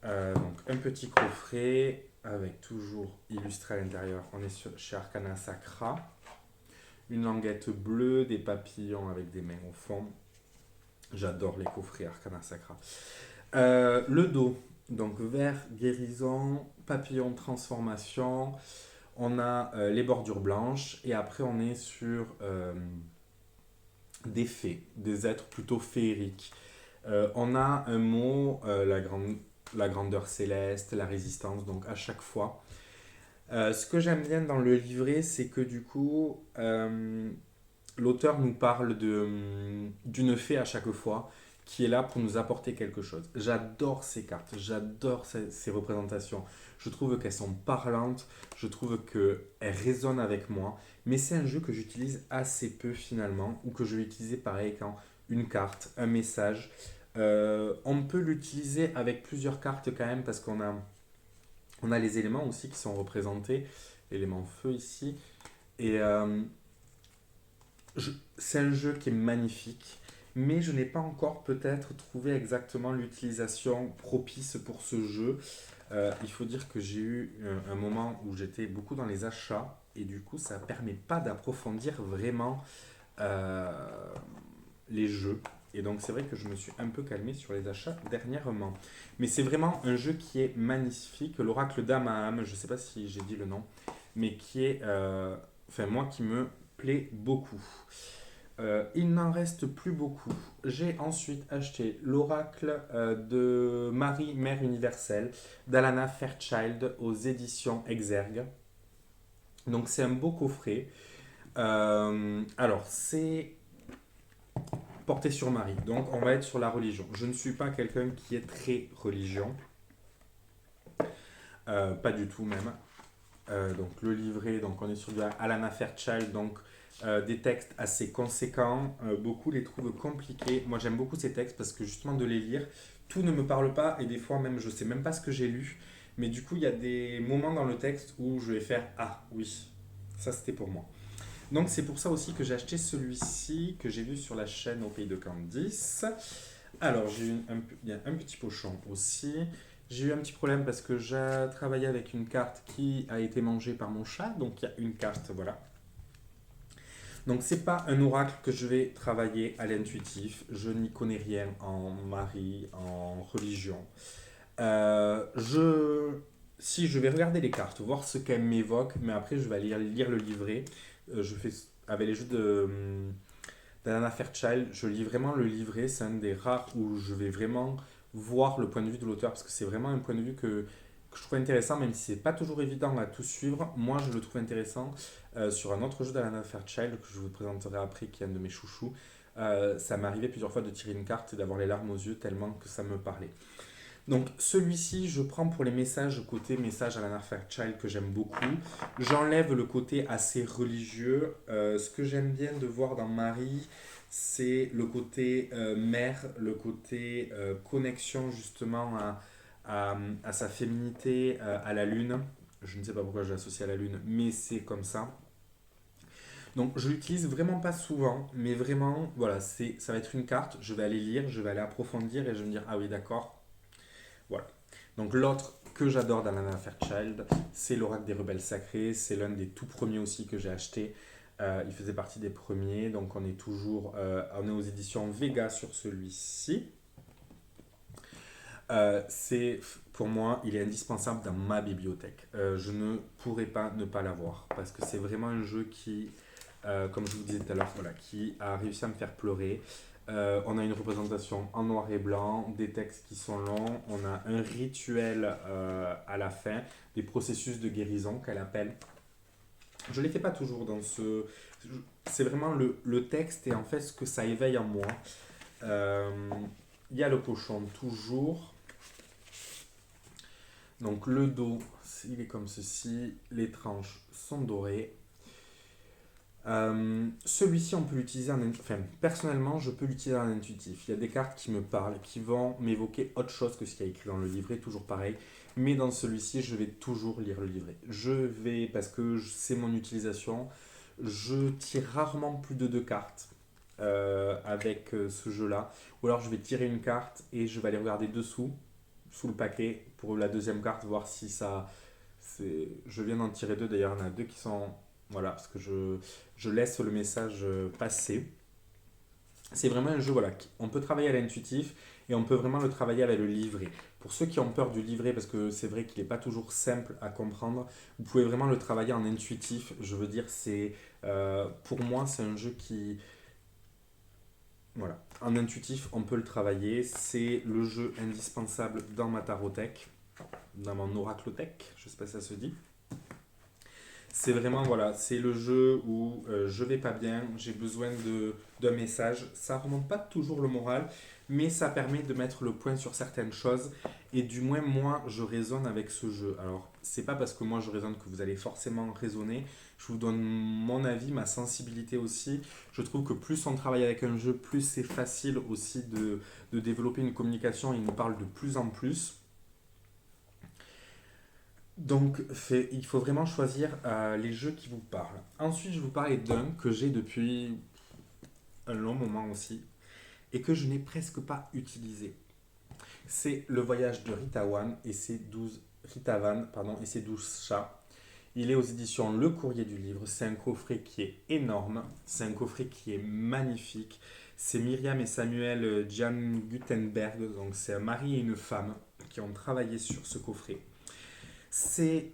Donc un petit coffret avec toujours illustré à l'intérieur. On est chez Arcana Sacra. Une languette bleue, des papillons avec des mains au fond. J'adore les coffrets Arcana Sacra. Le dos, donc vert, guérison, papillon, transformation. On a les bordures blanches et après on est sur des fées, des êtres plutôt féeriques. On a un mot, la grandeur céleste, la résistance, donc à chaque fois. Ce que j'aime bien dans le livret, c'est que du coup, l'auteur nous parle d'une fée à chaque fois qui est là pour nous apporter quelque chose. J'adore ces cartes, j'adore ces représentations. Je trouve qu'elles sont parlantes, je trouve qu'elles résonnent avec moi, mais c'est un jeu que j'utilise assez peu finalement, ou que je vais utiliser pareil quand une carte, un message. On peut l'utiliser avec plusieurs cartes quand même, parce on a les éléments aussi qui sont représentés, l'élément feu ici, et c'est un jeu qui est magnifique, mais je n'ai pas encore peut-être trouvé exactement l'utilisation propice pour ce jeu. Il faut dire que j'ai eu un moment où j'étais beaucoup dans les achats et du coup ça ne permet pas d'approfondir vraiment euh, les jeux. Et donc c'est vrai que je me suis un peu calmé sur les achats dernièrement. Mais c'est vraiment un jeu qui est magnifique. L'Oracle d'Amaham, je ne sais pas si j'ai dit le nom, mais qui est, enfin moi qui me plaît beaucoup. Il n'en reste plus beaucoup. J'ai ensuite acheté l'Oracle de Marie, Mère Universelle, d'Alana Fairchild aux éditions Exergue. Donc c'est un beau coffret. Alors c'est porté sur Marie. Donc on va être sur la religion. Je ne suis pas quelqu'un qui est très religion. Pas du tout même. Donc le livret, donc on est sur du Alana Fairchild, donc des textes assez conséquents. Beaucoup les trouvent compliqués. Moi j'aime beaucoup ces textes parce que justement de les lire, tout ne me parle pas et des fois même je sais même pas ce que j'ai lu. Mais du coup il y a des moments dans le texte où je vais faire ah oui, ça c'était pour moi. Donc c'est pour ça aussi que j'ai acheté celui-ci que j'ai vu sur la chaîne Au Pays de Candice. Alors j'ai eu il y a un petit pochon aussi. J'ai eu un petit problème parce que j'ai travaillé avec une carte qui a été mangée par mon chat. Donc il y a une carte, voilà. Donc c'est pas un oracle que je vais travailler à l'intuitif. Je n'y connais rien en Marie, en religion. Si je vais regarder les cartes, voir ce qu'elles m'évoquent, mais après je vais aller lire le livret. Je fais avec les jeux d'Anna Fairchild, je lis vraiment le livret. C'est un des rares où je vais vraiment voir le point de vue de l'auteur parce que c'est vraiment un point de vue que je trouve intéressant, même si c'est pas toujours évident à tout suivre. Moi, je le trouve intéressant. Sur un autre jeu d'Anna Fairchild que je vous présenterai après, qui est un de mes chouchous, ça m'est arrivé plusieurs fois de tirer une carte et d'avoir les larmes aux yeux tellement que ça me parlait. Donc celui-ci, je prends pour les messages côté message à la Fairchild que j'aime beaucoup. J'enlève le côté assez religieux. Ce que j'aime bien de voir dans Marie, c'est le côté mère, le côté connexion justement à sa féminité, à la lune. Je ne sais pas pourquoi je l'associe à la lune, mais c'est comme ça. Donc je l'utilise vraiment pas souvent, mais vraiment, voilà, ça va être une carte, je vais aller lire, je vais aller approfondir et je vais me dire, ah oui d'accord, voilà. Donc l'autre que j'adore d'Alana Fairchild, c'est l'Oracle des Rebelles Sacrés. C'est l'un des tout premiers aussi que j'ai acheté. Il faisait partie des premiers. Donc on est toujours on est aux éditions Vega sur celui-ci. C'est pour moi, il est indispensable dans ma bibliothèque. Je ne pourrais pas ne pas l'avoir parce que c'est vraiment un jeu qui, comme je vous disais tout à l'heure, voilà, qui a réussi à me faire pleurer. On a une représentation en noir et blanc, des textes qui sont longs, on a un rituel à la fin, des processus de guérison qu'elle appelle. Je ne les fais pas toujours dans ce... C'est vraiment le texte et en fait ce que ça éveille en moi. Euh, Il y a le pochon toujours. Donc le dos, il est comme ceci. Les tranches sont dorées. Celui-ci, on peut l'utiliser en... Enfin, personnellement, je peux l'utiliser en intuitif. Il y a des cartes qui me parlent, qui vont m'évoquer autre chose que ce qu'il y a écrit dans le livret, toujours pareil. Mais dans celui-ci, je vais toujours lire le livret. Je vais, parce que c'est mon utilisation, je tire rarement plus de deux cartes avec ce jeu-là. Ou alors, je vais tirer une carte et je vais aller regarder dessous, sous le paquet, pour la deuxième carte, voir si ça... Je viens d'en tirer deux, d'ailleurs, il y en a deux qui sont... Voilà, parce que je laisse le message passer. C'est vraiment un jeu, voilà, on peut travailler à l'intuitif et on peut vraiment le travailler avec le livret. Pour ceux qui ont peur du livret, parce que c'est vrai qu'il n'est pas toujours simple à comprendre, vous pouvez vraiment le travailler en intuitif. Je veux dire, pour moi, c'est un jeu qui, voilà, en intuitif, on peut le travailler. C'est le jeu indispensable dans ma tarothèque, dans mon oraclothèque, je ne sais pas si ça se dit. C'est vraiment, voilà, c'est le jeu où je vais pas bien, j'ai besoin d'un message. Ça remonte pas toujours le moral, mais ça permet de mettre le point sur certaines choses. Et du moins, moi, je raisonne avec ce jeu. Alors, c'est pas parce que moi je raisonne que vous allez forcément raisonner. Je vous donne mon avis, ma sensibilité aussi. Je trouve que plus on travaille avec un jeu, plus c'est facile aussi de développer une communication. Il nous parle de plus en plus. Donc, il faut vraiment choisir les jeux qui vous parlent. Ensuite, je vais vous parler d'un que j'ai depuis un long moment aussi et que je n'ai presque pas utilisé. C'est Le Voyage de Rita Van, pardon, et ses 12 chats. Il est aux éditions Le Courrier du Livre. C'est un coffret qui est énorme. C'est un coffret qui est magnifique. C'est Myriam et Samuel Jan Gutenberg. Donc, c'est un mari et une femme qui ont travaillé sur ce coffret. C'est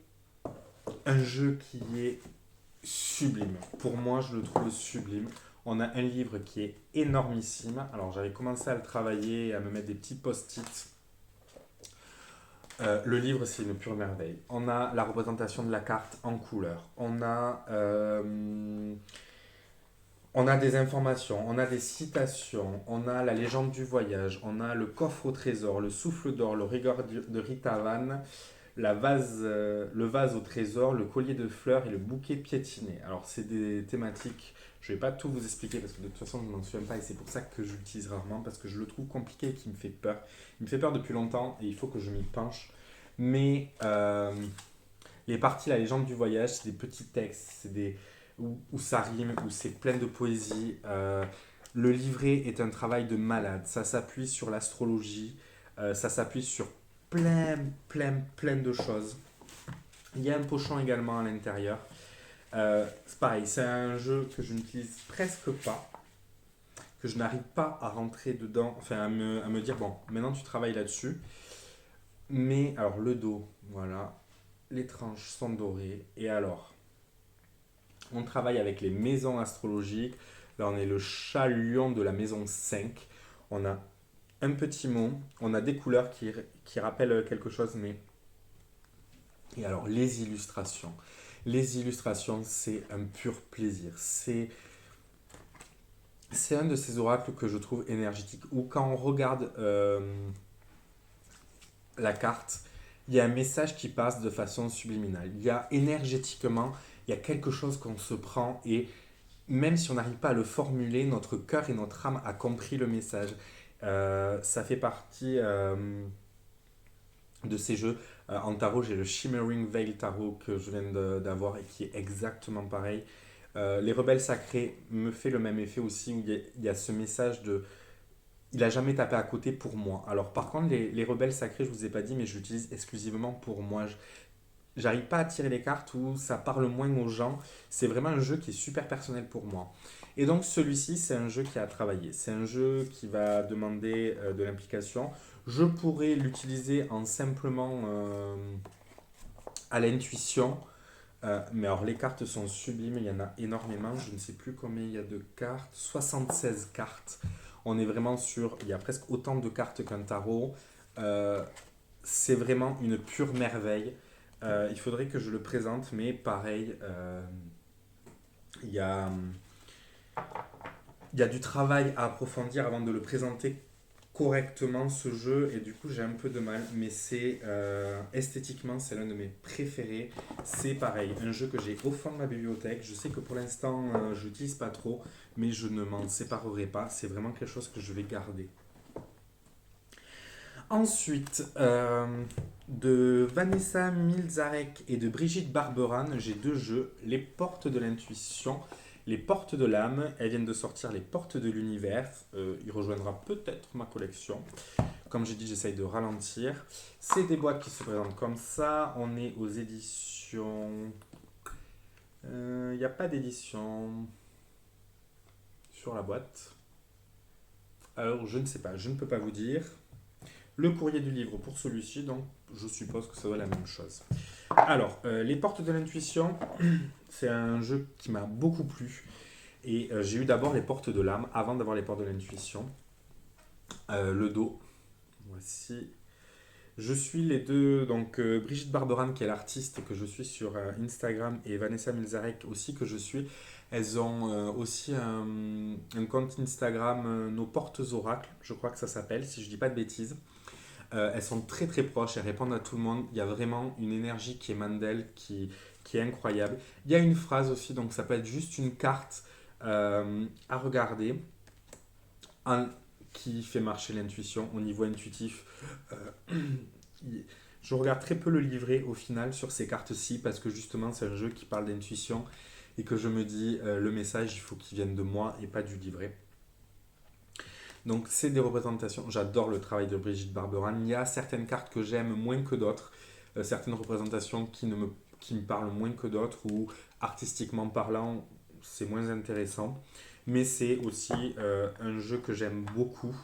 un jeu qui est sublime. Pour moi, je le trouve sublime. On a un livre qui est énormissime. Alors, j'avais commencé à le travailler, à me mettre des petits post-it. Le livre, c'est une pure merveille. On a la représentation de la carte en couleur. On a des informations, on a des citations, on a la légende du voyage, on a le coffre au trésor, le souffle d'or, le rigueur de Rita Van, le vase au trésor, le collier de fleurs et le bouquet piétiné. Alors, c'est des thématiques, je ne vais pas tout vous expliquer parce que de toute façon, je ne m'en souviens pas et c'est pour ça que je l'utilise rarement parce que je le trouve compliqué et qui me fait peur. Il me fait peur depuis longtemps et il faut que je m'y penche. Mais les parties, la légende du voyage, c'est des petits textes, où ça rime, où c'est plein de poésie. Le livret est un travail de malade. Ça s'appuie sur l'astrologie, ça s'appuie sur plein de choses. Il y a un pochon également à l'intérieur. C'est pareil, c'est un jeu que je n'utilise presque pas, que je n'arrive pas à rentrer dedans, enfin à me dire, bon, maintenant tu travailles là-dessus. Mais alors le dos, voilà, les tranches sont dorées. Et alors, on travaille avec les maisons astrologiques. Là, on est le chat lion de la maison 5. On a un petit mot, on a des couleurs qui rappellent quelque chose, mais... Et alors, les illustrations. Les illustrations, c'est un pur plaisir. C'est un de ces oracles que je trouve énergétique, où quand on regarde la carte, il y a un message qui passe de façon subliminale. Il y a énergétiquement, il y a quelque chose qu'on se prend et même si on n'arrive pas à le formuler, notre cœur et notre âme a compris le message. Ça fait partie de ces jeux. En tarot, j'ai le Shimmering Veil Tarot que je viens d'avoir et qui est exactement pareil. Les Rebelles Sacrés me fait le même effet aussi, où il y a ce message de il a jamais tapé à côté pour moi. Alors par contre, les Rebelles Sacrés, je vous ai pas dit, mais je l'utilise exclusivement pour moi. J'arrive pas à tirer les cartes où ça parle moins aux gens. C'est vraiment un jeu qui est super personnel pour moi. Et donc celui-ci, c'est un jeu qui a travaillé. C'est un jeu qui va demander de l'implication. Je pourrais l'utiliser en simplement à l'intuition. Mais alors les cartes sont sublimes, il y en a énormément. Je ne sais plus combien il y a de cartes. 76 cartes. On est vraiment sur... Il y a presque autant de cartes qu'un tarot. C'est vraiment une pure merveille. Il faudrait que je le présente, mais pareil, Il y a, il y a du travail à approfondir avant de le présenter correctement ce jeu et du coup j'ai un peu de mal mais c'est esthétiquement c'est l'un de mes préférés. C'est pareil, un jeu que j'ai au fond de ma bibliothèque. Je sais que pour l'instant je l'utilise pas trop mais je ne m'en séparerai pas, c'est vraiment quelque chose que je vais garder. Ensuite, de Vanessa Milzarek et de Brigitte Barberan, j'ai deux jeux, Les Portes de l'Intuition, Les Portes de l'âme. Elles viennent de sortir Les Portes de l'Univers. Il rejoindra peut-être ma collection. Comme j'ai dit, j'essaye de ralentir. C'est des boîtes qui se présentent comme ça. On est aux éditions... Il n'y a pas d'édition sur la boîte. Alors, je ne sais pas, je ne peux pas vous dire. Le courrier du livre pour celui-ci, donc je suppose que ça doit être la même chose. Alors, Les Portes de l'Intuition, c'est un jeu qui m'a beaucoup plu. Et j'ai eu d'abord Les Portes de l'âme avant d'avoir Les Portes de l'Intuition. Le dos, voici. Je suis les deux, donc Brigitte Barberan qui est l'artiste que je suis sur Instagram et Vanessa Milzarek aussi que je suis. Elles ont aussi un compte Instagram, Nos Portes Oracles, je crois que ça s'appelle, si je dis pas de bêtises. Elles sont très très proches, elles répondent à tout le monde. Il y a vraiment une énergie qui émane d'elles qui est incroyable. Il y a une phrase aussi, donc ça peut être juste une carte à regarder un, qui fait marcher l'intuition au niveau intuitif. Euh, je regarde très peu le livret au final sur ces cartes-ci parce que justement c'est un jeu qui parle d'intuition et que je me dis le message il faut qu'il vienne de moi et pas du livret. Donc c'est des représentations. J'adore le travail de Brigitte Barberan. Il y a certaines cartes que j'aime moins que d'autres, certaines représentations qui me parlent moins que d'autres ou artistiquement parlant, c'est moins intéressant. Mais c'est aussi un jeu que j'aime beaucoup.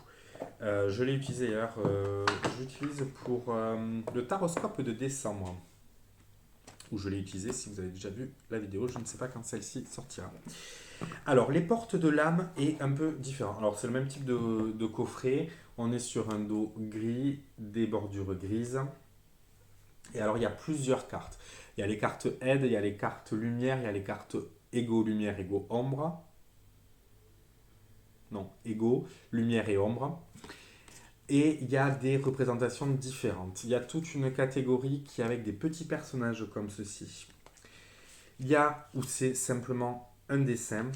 Je l'ai utilisé d'ailleurs, je l'utilise pour le taroscope de décembre. Où je l'ai utilisé, si vous avez déjà vu la vidéo, je ne sais pas quand celle-ci sortira. Alors, les portes de l'âme est un peu différent. Alors, c'est le même type de coffret. On est sur un dos gris, des bordures grises. Et alors, il y a plusieurs cartes. Il y a les cartes aide, il y a les cartes lumière, il y a les cartes égaux lumière, égaux ombre. Non, égaux, lumière et ombre. Et il y a des représentations différentes. Il y a toute une catégorie qui est avec des petits personnages comme ceci. Il y a où c'est simplement un dessin.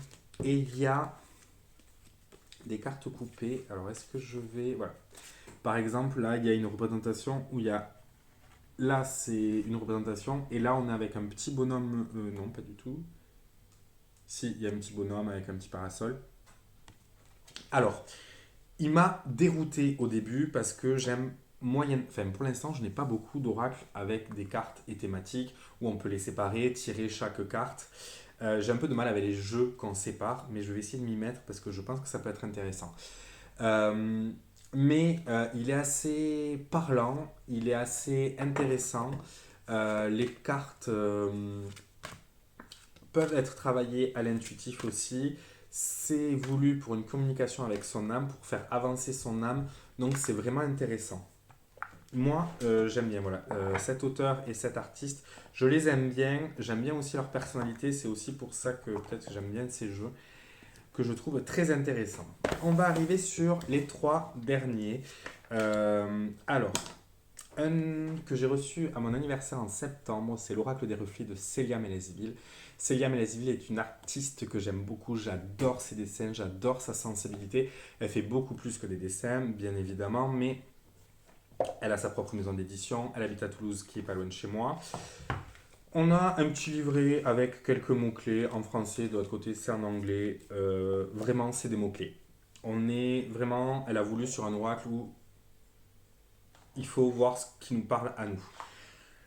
Et il y a des cartes coupées. Alors, est-ce que je vais... Voilà. Par exemple, là, il y a une représentation où il y a... Là, c'est une représentation. Et là, on est avec un petit bonhomme... non, pas du tout. Si, il y a un petit bonhomme avec un petit parasol. Alors, il m'a dérouté au début parce que j'aime moyenne... Enfin, pour l'instant, je n'ai pas beaucoup d'oracles avec des cartes et thématiques où on peut les séparer, tirer chaque carte. J'ai un peu de mal avec les jeux qu'on sépare, mais je vais essayer de m'y mettre parce que je pense que ça peut être intéressant. Euh, mais il est assez parlant, il est assez intéressant. Les cartes peuvent être travaillées à l'intuitif aussi. C'est voulu pour une communication avec son âme, pour faire avancer son âme. Donc c'est vraiment intéressant. Moi, j'aime bien voilà, cet auteur et cet artiste. Je les aime bien. J'aime bien aussi leur personnalité. C'est aussi pour ça que peut-être que j'aime bien ces jeux que je trouve très intéressants. On va arriver sur les trois derniers. Alors, un que j'ai reçu à mon anniversaire en septembre, c'est l'Oracle des reflets de Célia Mélesville. Célia Mélesville est une artiste que j'aime beaucoup. J'adore ses dessins, j'adore sa sensibilité. Elle fait beaucoup plus que des dessins, bien évidemment, mais elle a sa propre maison d'édition. Elle habite à Toulouse, qui est pas loin de chez moi. On a un petit livret avec quelques mots-clés en français. De l'autre côté, c'est en anglais. Vraiment, c'est des mots-clés. On est vraiment... Elle a voulu sur un oracle où il faut voir ce qui nous parle à nous.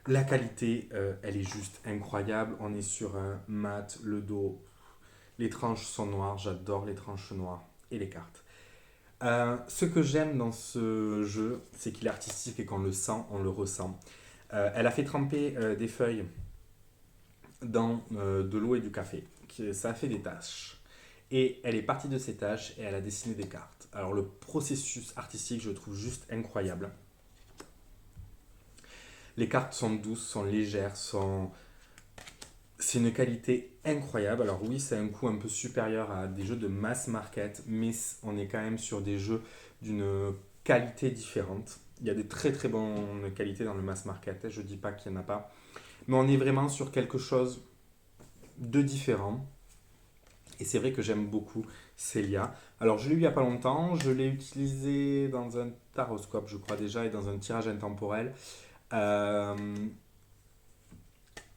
La qualité, elle est juste incroyable. On est sur un mat, le dos. Les tranches sont noires. J'adore les tranches noires et les cartes. Ce que j'aime dans ce jeu, c'est qu'il est artistique et qu'on le sent, on le ressent. Elle a fait tremper des feuilles dans de l'eau et du café. Ça a fait des taches. Et elle est partie de ces taches et elle a dessiné des cartes. Alors le processus artistique, je le trouve juste incroyable. Les cartes sont douces, sont légères, sont C'est une qualité incroyable. Alors oui, c'est un coût un peu supérieur à des jeux de mass market, mais on est quand même sur des jeux d'une qualité différente. Il y a des très très bonnes qualités dans le mass market, je ne dis pas qu'il n'y en a pas, mais on est vraiment sur quelque chose de différent. Et c'est vrai que j'aime beaucoup Celia. Alors je l'ai eu il n'y a pas longtemps, je l'ai utilisé dans un taroscope, je crois déjà, et dans un tirage intemporel. Euh,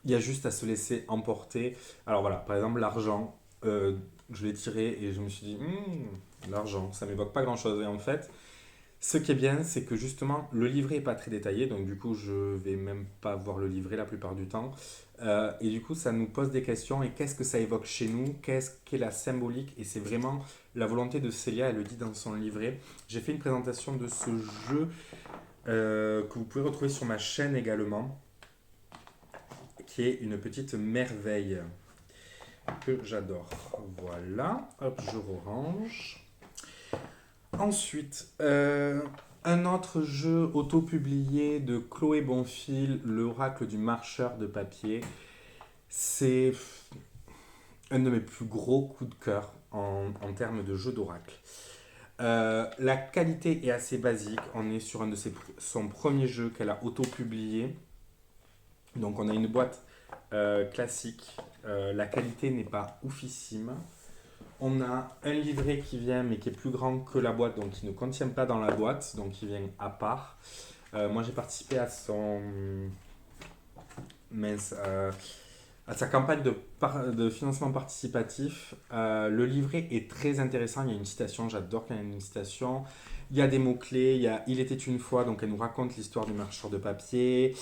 Il y a juste à se laisser emporter. Alors voilà, par exemple, l'argent, je l'ai tiré et je me suis dit, l'argent, ça m'évoque pas grand-chose. Et en fait, ce qui est bien, c'est que justement, le livret est pas très détaillé, donc du coup, je vais même pas voir le livret la plupart du temps. Et du coup, ça nous pose des questions. Et qu'est-ce que ça évoque chez nous? Qu'est-ce qu'est la symbolique? Et c'est vraiment la volonté de Célia, elle le dit dans son livret. J'ai fait une présentation de ce jeu que vous pouvez retrouver sur ma chaîne également, qui est une petite merveille que j'adore. Voilà, hop, je range. Ensuite, un autre jeu auto-publié de Chloé Bonfil, l'oracle du marcheur de papier. C'est un de mes plus gros coups de cœur en termes de jeu d'oracle. La qualité est assez basique. On est sur un de son premier jeu qu'elle a auto-publié. Donc on a une boîte classique. La qualité n'est pas oufissime. On a un livret qui vient, mais qui est plus grand que la boîte, donc qui ne contient pas dans la boîte, donc qui vient à part. Moi, j'ai participé à mince, à sa campagne de financement participatif. Le livret est très intéressant. Il y a une citation, j'adore quand il y a une citation. Il y a des mots-clés. Il y a Il était une fois, donc elle nous raconte l'histoire du marcheur de papier.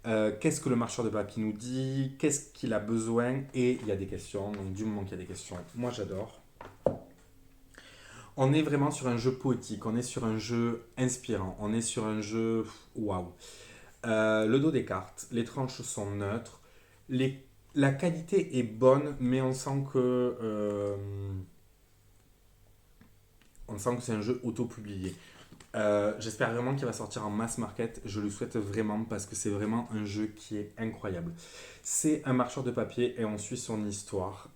Qu'est-ce que le marcheur de papier nous dit? Qu'est-ce qu'il a besoin? Et il y a des questions. Donc, du moment qu'il y a des questions, moi j'adore. On est vraiment sur un jeu poétique, on est sur un jeu inspirant, on est sur un jeu waouh. Le dos des cartes, les tranches sont neutres, la qualité est bonne, mais on sent que c'est un jeu auto-publié. J'espère vraiment qu'il va sortir en mass market, je le souhaite vraiment parce que c'est vraiment un jeu qui est incroyable. C'est un marcheur de papier et on suit son histoire.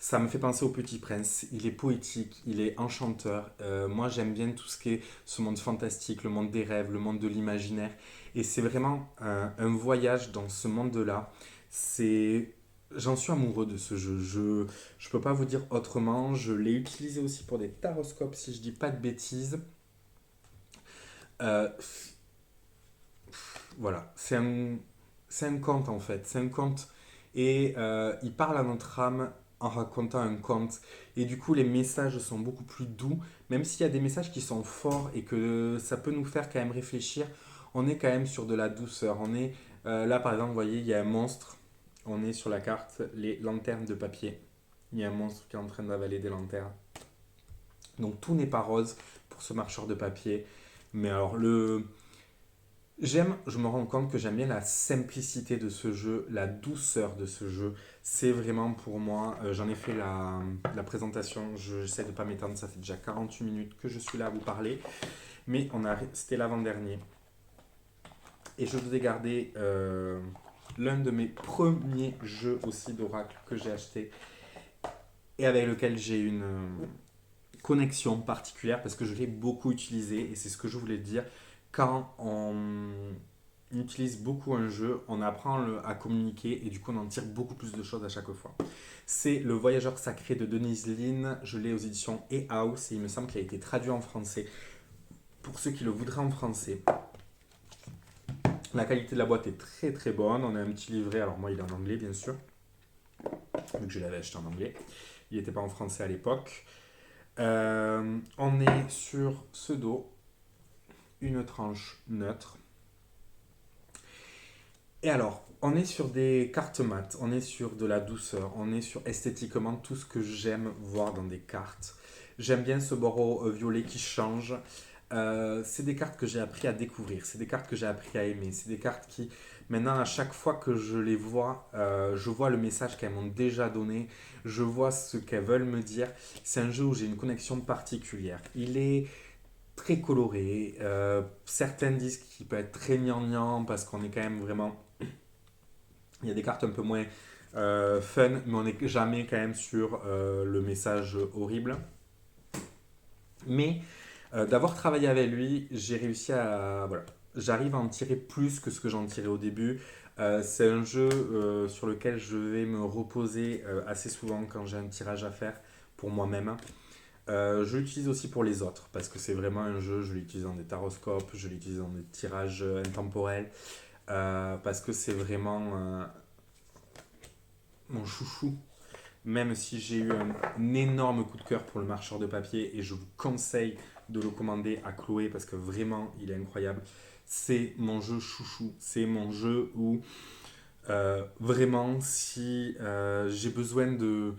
Ça me fait penser au Petit Prince. Il est poétique, il est enchanteur. Moi, j'aime bien tout ce qui est ce monde fantastique, le monde des rêves, le monde de l'imaginaire. Et c'est vraiment un voyage dans ce monde-là. C'est... J'en suis amoureux de ce jeu. Je peux pas vous dire autrement. Je l'ai utilisé aussi pour des taroscopes, si je dis pas de bêtises. Euh, voilà, c'est un conte en fait. C'est un conte et il parle à notre âme en racontant un conte. Et du coup, les messages sont beaucoup plus doux, même s'il y a des messages qui sont forts et que ça peut nous faire quand même réfléchir. On est quand même sur de la douceur. On est là, par exemple, vous voyez, il y a un monstre. On est sur la carte les lanternes de papier. Il y a un monstre qui est en train d'avaler des lanternes. Donc tout n'est pas rose pour ce marcheur de papier. Mais alors je me rends compte que j'aime bien la simplicité de ce jeu, la douceur de ce jeu. C'est vraiment pour moi, j'en ai fait la présentation, j'essaie de ne pas m'étendre, ça fait déjà 48 minutes que je suis là à vous parler, mais c'était l'avant-dernier. Et je vous ai gardé l'un de mes premiers jeux aussi d'Oracle que j'ai acheté et avec lequel j'ai une connexion particulière parce que je l'ai beaucoup utilisé et c'est ce que je voulais dire. Quand on utilise beaucoup un jeu, on apprend à communiquer et du coup on en tire beaucoup plus de choses à chaque fois. C'est Le Voyageur Sacré de Denise Lynn, je l'ai aux éditions E-House et il me semble qu'il a été traduit en français. Pour ceux qui le voudraient en français, la qualité de la boîte est très très bonne, on a un petit livret, alors moi il est en anglais bien sûr, vu que je l'avais acheté en anglais, il n'était pas en français à l'époque. On est sur ce dos, une tranche neutre. Et alors, on est sur des cartes mat, on est sur de la douceur, on est sur esthétiquement tout ce que j'aime voir dans des cartes. J'aime bien ce bordeaux violet qui change. C'est des cartes que j'ai appris à découvrir, c'est des cartes que j'ai appris à aimer, c'est des cartes qui, maintenant, à chaque fois que je les vois, je vois le message qu'elles m'ont déjà donné, je vois ce qu'elles veulent me dire. C'est un jeu où j'ai une connexion particulière. Il est très coloré. Certains disent qu'il peut être très gnangnan parce qu'on est quand même vraiment Il y a des cartes un peu moins fun, mais on n'est jamais quand même sur le message horrible. Mais d'avoir travaillé avec lui, j'ai réussi à... Voilà, j'arrive à en tirer plus que ce que j'en tirais au début. C'est un jeu sur lequel je vais me reposer assez souvent quand j'ai un tirage à faire pour moi-même. Je l'utilise aussi pour les autres parce que c'est vraiment un jeu, je l'utilise dans des taroscopes, je l'utilise dans des tirages intemporels parce que c'est vraiment mon chouchou. Même si j'ai eu un énorme coup de cœur pour le marcheur de papier et je vous conseille de le commander à Chloé parce que vraiment il est incroyable. C'est mon jeu chouchou. C'est mon jeu où vraiment si j'ai besoin de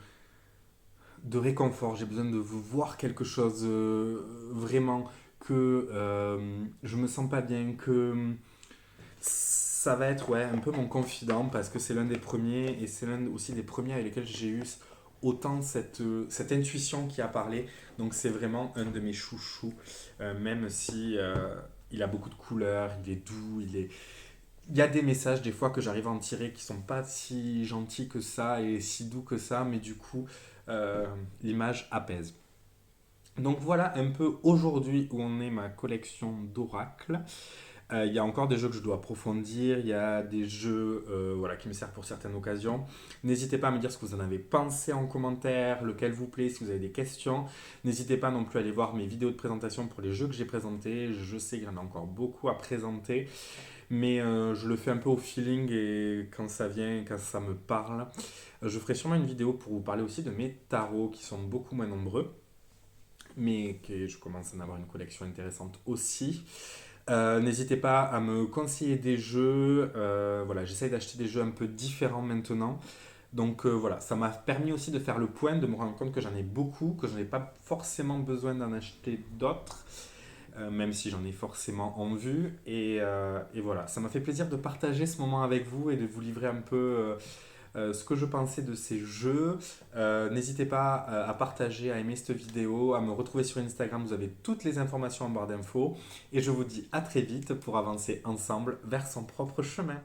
réconfort, j'ai besoin de vous voir quelque chose vraiment que je me sens pas bien, que ça va être ouais, un peu mon confident parce que c'est l'un des premiers et c'est l'un aussi des premiers avec lesquels j'ai eu autant cette intuition qui a parlé. Donc c'est vraiment un de mes chouchous, même si il a beaucoup de couleurs, il est doux, il y a des messages des fois que j'arrive à en tirer qui sont pas si gentils que ça et si doux que ça, mais du coup l'image apaise. Donc voilà un peu aujourd'hui où en est ma collection d'oracles. Il y a encore des jeux que je dois approfondir, il y a des jeux voilà, qui me servent pour certaines occasions. N'hésitez pas à me dire ce que vous en avez pensé en commentaire, lequel vous plaît, si vous avez des questions. N'hésitez pas non plus à aller voir mes vidéos de présentation pour les jeux que j'ai présentés. Je sais qu'il y en a encore beaucoup à présenter, mais je le fais un peu au feeling et quand ça vient, quand ça me parle. Je ferai sûrement une vidéo pour vous parler aussi de mes tarots qui sont beaucoup moins nombreux, mais que je commence à en avoir une collection intéressante aussi. N'hésitez pas à me conseiller des jeux. Voilà, j'essaye d'acheter des jeux un peu différents maintenant. Donc voilà, ça m'a permis aussi de faire le point, de me rendre compte que j'en ai beaucoup, que je n'ai pas forcément besoin d'en acheter d'autres, même si j'en ai forcément en vue. Et voilà, ça m'a fait plaisir de partager ce moment avec vous et de vous livrer un peu ce que je pensais de ces jeux. N'hésitez pas à partager, à aimer cette vidéo, à me retrouver sur Instagram, vous avez toutes les informations en barre d'infos. Et je vous dis à très vite pour avancer ensemble vers son propre chemin.